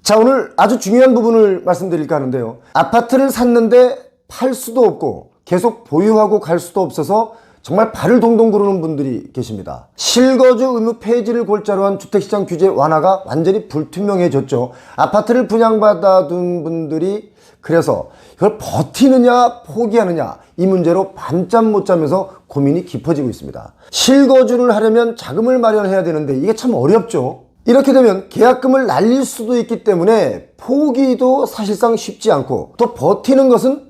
자, 오늘 아주 중요한 부분을 말씀드릴까 하는데요. 아파트를 샀는데 팔 수도 없고 계속 보유하고 갈 수도 없어서 정말 발을 동동 구르는 분들이 계십니다. 실거주 의무 폐지를 골자로 한 주택시장 규제 완화가 완전히 불투명해졌죠. 아파트를 분양받아둔 분들이 그래서 이걸 버티느냐 포기하느냐 이 문제로 밤잠 못 자면서 고민이 깊어지고 있습니다. 실거주를 하려면 자금을 마련해야 되는데 이게 참 어렵죠. 이렇게 되면 계약금을 날릴 수도 있기 때문에 포기도 사실상 쉽지 않고 또 버티는 것은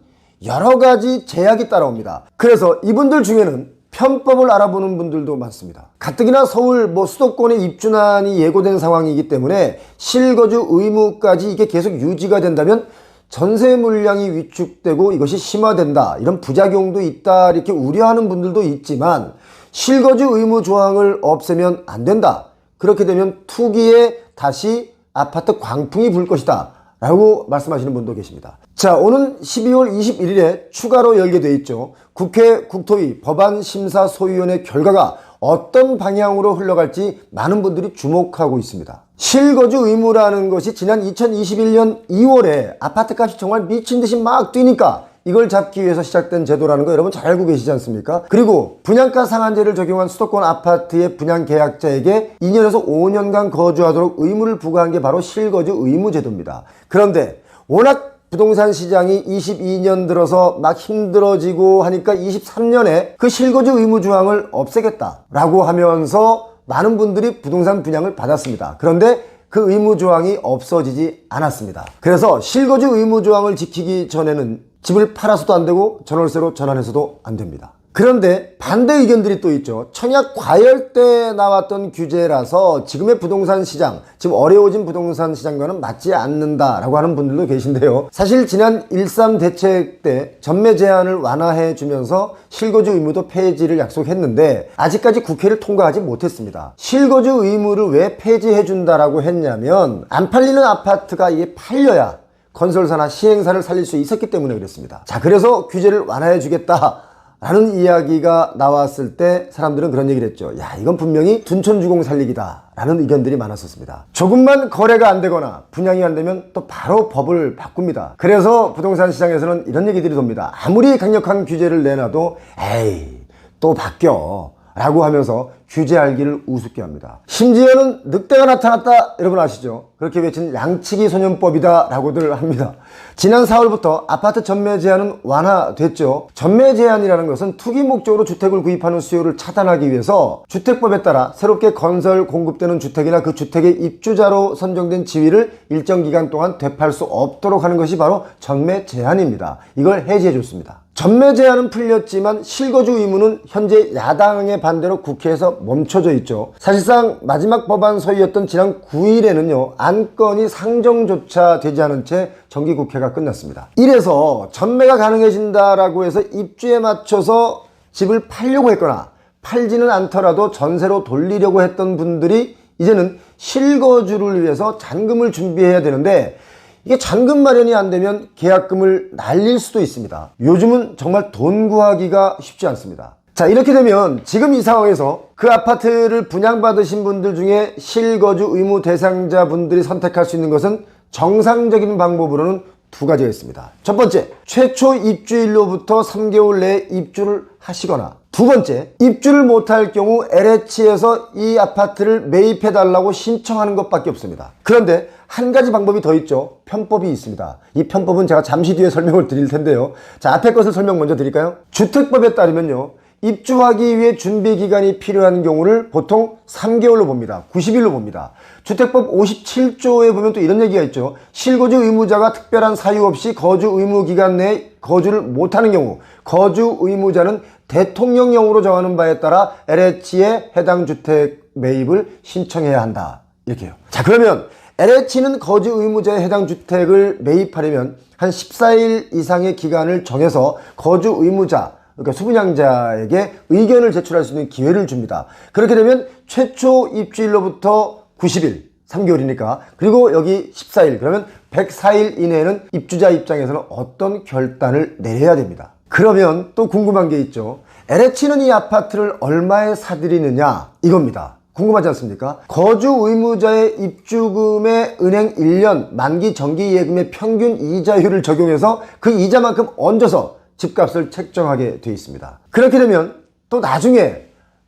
여러 가지 제약이 따라옵니다. 그래서 이분들 중에는 편법을 알아보는 분들도 많습니다. 가뜩이나 서울 수도권의 입주난이 예고된 상황이기 때문에 실거주 의무까지 이게 계속 유지가 된다면 전세 물량이 위축되고 이것이 심화된다, 이런 부작용도 있다, 이렇게 우려하는 분들도 있지만 실거주 의무 조항을 없애면 안 된다, 그렇게 되면 투기에 다시 아파트 광풍이 불 것이다 라고 말씀하시는 분도 계십니다. 자, 오는 12월 21일에 추가로 열게 돼 있죠. 국회 국토위 법안심사소위원회 결과가 어떤 방향으로 흘러갈지 많은 분들이 주목하고 있습니다. 실거주 의무라는 것이 지난 2021년 2월에 아파트값이 정말 미친듯이 막 뛰니까 이걸 잡기 위해서 시작된 제도라는 거 여러분 잘 알고 계시지 않습니까? 그리고 분양가 상한제를 적용한 수도권 아파트의 분양계약자에게 2년에서 5년간 거주하도록 의무를 부과한 게 바로 실거주 의무 제도입니다. 그런데 워낙 부동산 시장이 22년 들어서 막 힘들어지고 하니까 23년에 그 실거주 의무 조항을 없애겠다라고 하면서 많은 분들이 부동산 분양을 받았습니다. 그런데 그 의무 조항이 없어지지 않았습니다. 그래서 실거주 의무 조항을 지키기 전에는 집을 팔아서도 안 되고 전월세로 전환해서도 안 됩니다. 그런데 반대 의견들이 또 있죠. 청약 과열 때 나왔던 규제라서 지금의 부동산 시장, 지금 어려워진 부동산 시장과는 맞지 않는다라고 하는 분들도 계신데요. 사실 지난 1.3 대책 때 전매 제한을 완화해 주면서 실거주 의무도 폐지를 약속했는데 아직까지 국회를 통과하지 못했습니다. 실거주 의무를 왜 폐지해 준다라고 했냐면 안 팔리는 아파트가 이게 팔려야 건설사나 시행사를 살릴 수 있었기 때문에 그랬습니다. 자, 그래서 규제를 완화해 주겠다 라는 이야기가 나왔을 때 사람들은 그런 얘기를 했죠. 야, 이건 분명히 둔촌주공 살리기다 라는 의견들이 많았었습니다. 조금만 거래가 안 되거나 분양이 안 되면 또 바로 법을 바꿉니다. 그래서 부동산 시장에서는 이런 얘기들이 돕니다. 아무리 강력한 규제를 내놔도 에이 또 바뀌어 라고 하면서 규제할기를 우습게 합니다. 심지어는 늑대가 나타났다, 여러분 아시죠? 그렇게 외친 양치기 소년법이다 라고들 합니다. 지난 4월부터 아파트 전매 제한은 완화됐죠. 전매 제한이라는 것은 투기 목적으로 주택을 구입하는 수요를 차단하기 위해서 주택법에 따라 새롭게 건설 공급되는 주택이나 그 주택의 입주자로 선정된 지위를 일정 기간 동안 되팔 수 없도록 하는 것이 바로 전매 제한입니다. 이걸 해제해 줬습니다. 전매 제한은 풀렸지만 실거주 의무는 현재 야당의 반대로 국회에서 멈춰져 있죠. 사실상 마지막 법안 소위였던 지난 9일에는요 안건이 상정조차 되지 않은 채 정기국회가 끝났습니다. 이래서 전매가 가능해진다라고 해서 입주에 맞춰서 집을 팔려고 했거나 팔지는 않더라도 전세로 돌리려고 했던 분들이 이제는 실거주를 위해서 잔금을 준비해야 되는데 이게 잔금 마련이 안 되면 계약금을 날릴 수도 있습니다. 요즘은 정말 돈 구하기가 쉽지 않습니다. 자, 이렇게 되면 지금 이 상황에서 그 아파트를 분양받으신 분들 중에 실거주 의무 대상자 분들이 선택할 수 있는 것은 정상적인 방법으로는 두 가지가 있습니다. 첫 번째, 최초 입주일로부터 3개월 내에 입주를 하시거나, 두 번째, 입주를 못할 경우 LH에서 이 아파트를 매입해달라고 신청하는 것밖에 없습니다. 그런데 한 가지 방법이 더 있죠. 편법이 있습니다. 이 편법은 제가 잠시 뒤에 설명을 드릴 텐데요. 자, 앞에 것을 설명 먼저 드릴까요? 주택법에 따르면요, 입주하기 위해 준비기간이 필요한 경우를 보통 3개월로 봅니다. 90일로 봅니다. 주택법 57조에 보면 또 이런 얘기가 있죠. 실거주 의무자가 특별한 사유 없이 거주 의무 기간 내에 거주를 못하는 경우 거주 의무자는 대통령령으로 정하는 바에 따라 LH에 해당 주택 매입을 신청해야 한다. 이렇게요. 자, 그러면 LH는 거주 의무자에 해당 주택을 매입하려면 한 14일 이상의 기간을 정해서 거주 의무자, 그러니까 수분양자에게 의견을 제출할 수 있는 기회를 줍니다. 그렇게 되면 최초 입주일로부터 90일, 3개월이니까, 그리고 여기 14일, 그러면 104일 이내에는 입주자 입장에서는 어떤 결단을 내려야 됩니다. 그러면 또 궁금한 게 있죠. LH는 이 아파트를 얼마에 사들이느냐, 이겁니다. 궁금하지 않습니까? 거주 의무자의 입주금의 은행 1년 만기 정기예금의 평균 이자율을 적용해서 그 이자만큼 얹어서 집값을 책정하게 되어 있습니다. 그렇게 되면 또 나중에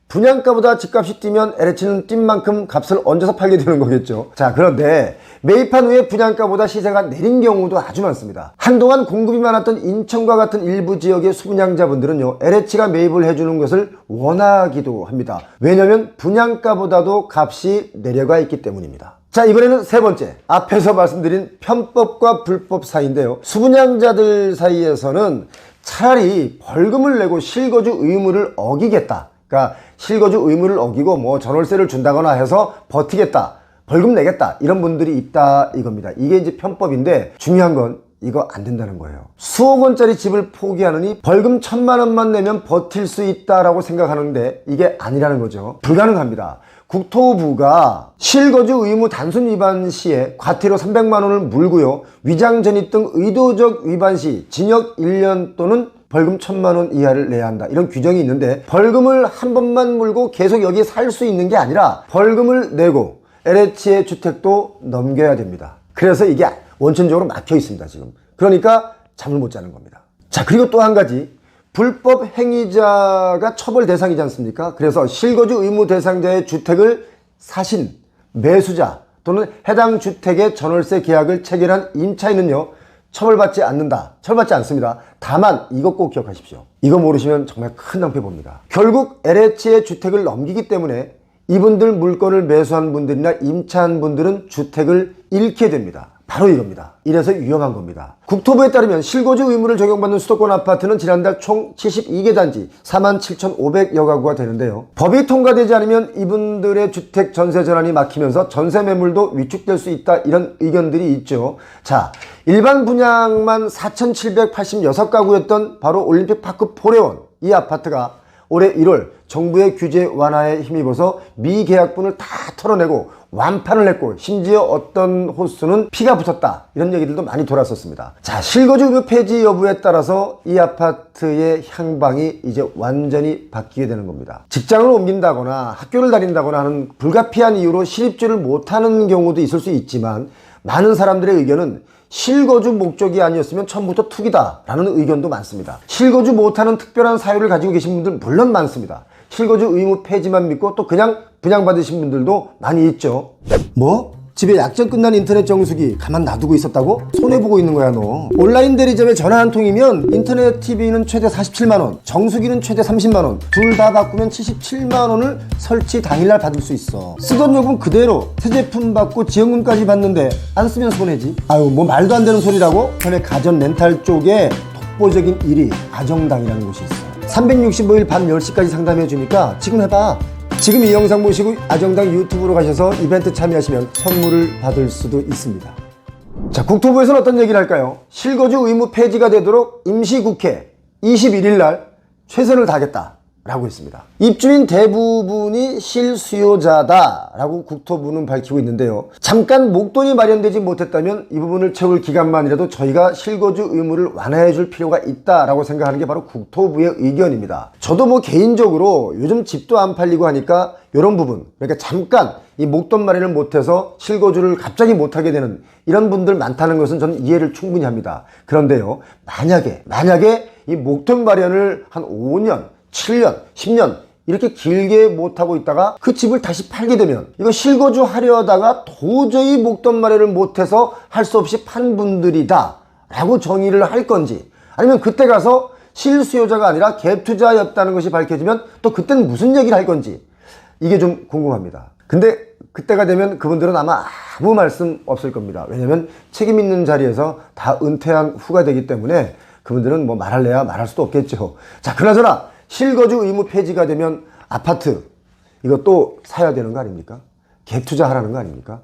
분양가보다 집값이 뛰면 LH는 뛴 만큼 값을 얹어서 팔게 되는 거겠죠. 자, 그런데 매입한 후에 분양가보다 시세가 내린 경우도 아주 많습니다. 한동안 공급이 많았던 인천과 같은 일부 지역의 수분양자분들은요, LH가 매입을 해주는 것을 원하기도 합니다. 왜냐하면 분양가보다도 값이 내려가 있기 때문입니다. 자, 이번에는 세 번째, 앞에서 말씀드린 편법과 불법 사이인데요. 수분양자들 사이에서는 차라리 벌금을 내고 실거주 의무를 어기겠다, 그러니까 실거주 의무를 어기고 뭐 전월세를 준다거나 해서 버티겠다, 벌금 내겠다, 이런 분들이 있다 이겁니다. 이게 이제 편법인데 중요한 건 이거 안 된다는 거예요. 수억 원짜리 집을 포기하느니 벌금 1,000만 원만 내면 버틸 수 있다라고 생각하는데 이게 아니라는 거죠. 불가능합니다. 국토부가 실거주 의무 단순 위반 시에 과태료 300만 원을 물고요, 위장 전입 등 의도적 위반 시 징역 1년 또는 벌금 1,000만 원 이하를 내야 한다, 이런 규정이 있는데, 벌금을 한 번만 물고 계속 여기에 살 수 있는 게 아니라 벌금을 내고 LH의 주택도 넘겨야 됩니다. 그래서 이게 원천적으로 막혀 있습니다 지금. 그러니까 잠을 못 자는 겁니다. 자, 그리고 또 한 가지, 불법 행위자가 처벌 대상이지 않습니까? 그래서 실거주 의무 대상자의 주택을 사신 매수자 또는 해당 주택의 전월세 계약을 체결한 임차인은요, 처벌받지 않는다, 처벌받지 않습니다. 다만 이것 꼭 기억하십시오. 이거 모르시면 정말 큰 낭패 봅니다. 결국 LH의 주택을 넘기기 때문에 이분들 물건을 매수한 분들이나 임차한 분들은 주택을 잃게 됩니다. 바로 이겁니다. 이래서 위험한 겁니다. 국토부에 따르면 실거주 의무를 적용받는 수도권 아파트는 지난달 총 72개 단지 47,500여 가구가 되는데요. 법이 통과되지 않으면 이분들의 주택 전세 전환이 막히면서 전세 매물도 위축될 수 있다, 이런 의견들이 있죠. 자, 일반 분양만 4,786가구였던 바로 올림픽파크 포레원, 이 아파트가 올해 1월 정부의 규제 완화에 힘입어서 미계약분을 다 털어내고 완판을 했고, 심지어 어떤 호수는 피가 붙었다, 이런 얘기들도 많이 돌았었습니다. 자, 실거주 의무 폐지 여부에 따라서 이 아파트의 향방이 이제 완전히 바뀌게 되는 겁니다. 직장을 옮긴다거나 학교를 다닌다거나 하는 불가피한 이유로 실입주를 못하는 경우도 있을 수 있지만, 많은 사람들의 의견은 실거주 목적이 아니었으면 처음부터 투기다 라는 의견도 많습니다. 실거주 못하는 특별한 사유를 가지고 계신 분들 물론 많습니다. 실거주 의무 폐지만 믿고 또 그냥 분양받으신 분들도 많이 있죠. 뭐? 집에 약정 끝난 인터넷 정수기 가만 놔두고 있었다고? 손해보고 있는 거야 너. 온라인 대리점에 전화 한 통이면 인터넷 TV는 최대 47만원, 정수기는 최대 30만원, 둘 다 바꾸면 77만원을 설치 당일날 받을 수 있어. 쓰던 요금 그대로 새 제품 받고 지원금까지 받는데 안 쓰면 손해지. 아유, 뭐 말도 안 되는 소리라고? 전에 가전 렌탈 쪽에 독보적인 1위 아정당이라는 곳이 있어. 365일 밤 10시까지 상담해 주니까 지금 해봐. 지금 이 영상 보시고 아정당 유튜브로 가셔서 이벤트 참여하시면 선물을 받을 수도 있습니다. 자, 국토부에서는 어떤 얘기를 할까요? 실거주 의무 폐지가 되도록 임시국회 21일 날 최선을 다하겠다 라고 했습니다. 입주민 대부분이 실수요자다 라고 국토부는 밝히고 있는데요. 잠깐 목돈이 마련되지 못했다면 이 부분을 채울 기간만이라도 저희가 실거주 의무를 완화해 줄 필요가 있다라고 생각하는 게 바로 국토부의 의견입니다. 저도 뭐 개인적으로 요즘 집도 안 팔리고 하니까 이런 부분, 그러니까 잠깐 이 목돈 마련을 못해서 실거주를 갑자기 못하게 되는 이런 분들 많다는 것은 저는 이해를 충분히 합니다. 그런데요, 만약에 이 목돈 마련을 한 5년 7년, 10년 이렇게 길게 못하고 있다가 그 집을 다시 팔게 되면 이거 실거주 하려다가 도저히 목돈 마련을 못해서 할 수 없이 판 분들이다 라고 정의를 할 건지, 아니면 그때 가서 실수요자가 아니라 갭투자였다는 것이 밝혀지면 또 그때는 무슨 얘기를 할 건지, 이게 좀 궁금합니다. 근데 그때가 되면 그분들은 아마 아무 말씀 없을 겁니다. 왜냐면 책임 있는 자리에서 다 은퇴한 후가 되기 때문에 그분들은 뭐 말할래야 말할 수도 없겠죠. 자, 그나저나 실거주 의무 폐지가 되면 아파트 이거 또 사야 되는 거 아닙니까? 갭 투자하라는 거 아닙니까?